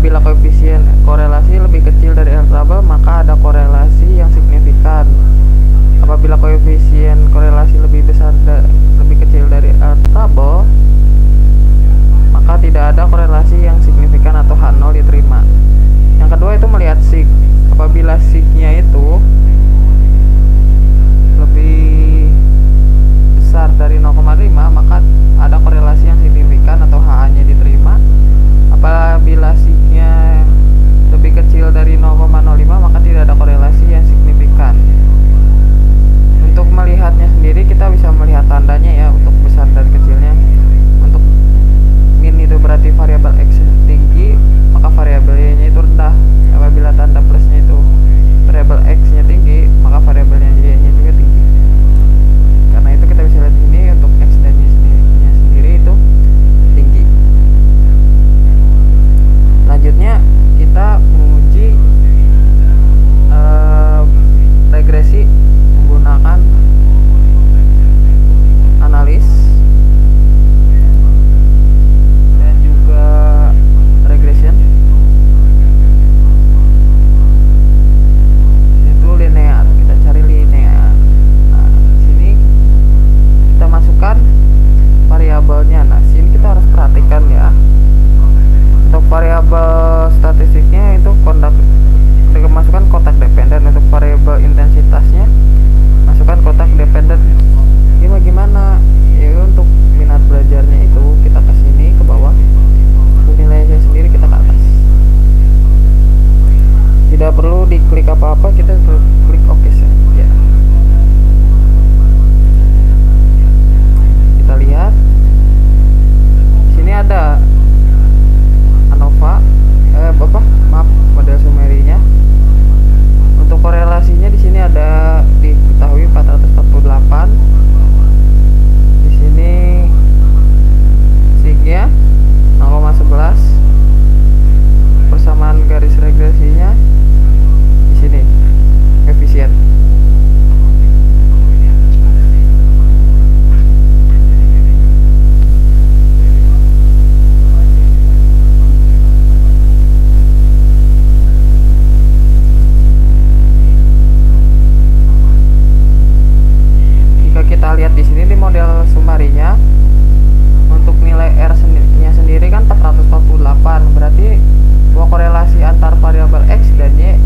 Apabila koefisien korelasi lebih kecil dari R trouble, maka ada korelasi yang signifikan. Apabila koefisien korelasi lebih kecil dari R trouble, maka tidak ada korelasi yang signifikan atau H0 diterima. Yang kedua itu melihat sig. Apabila signya itu lebih besar dari 0,5, maka ada korelasi yang signifikan atau HA-nya diterima. Apabila signya lebih kecil dari 0,05, maka tidak ada korelasi yang signifikan. Untuk melihatnya sendiri kita bisa melihat tandanya ya, untuk besar dan kecilnya. Untuk min itu berarti variabel X tinggi, maka variabel Y-nya itu rendah. Apabila tanda plusnya itu variabel X-nya tinggi, maka variabelnya Y-nya juga tinggi. Karena itu kita bisa lihat di sini untuk X dan Y-nya sendiri itu tinggi. Selanjutnya kita menguji regresi menggunakan analis dan juga regression. Itu linear, kita cari linear. Nah, sini kita masukkan variabelnya. Nah, sini kita harus perhatikan ya. Untuk variabel statistiknya itu masukkan kotak dependen. Untuk variabel intensitasnya masukkan kotak dependen. Ini bagaimana? Ya, untuk minat belajarnya itu kita ke sini ke bawah. Untuk nilainya sendiri kita ke atas. Tidak perlu diklik apa-apa, kita klik OK saja. Kita lihat sini ada ANOVA, model summary-nya. Untuk korelasinya di sini ada diketahui 448. Di sini signya 0,11. Persamaan garis regresinya di sini koefisien. Kita lihat di sini di model summary-nya, untuk nilai R-nya sendiri kan 448, berarti bahwa korelasi antar variabel X dan Y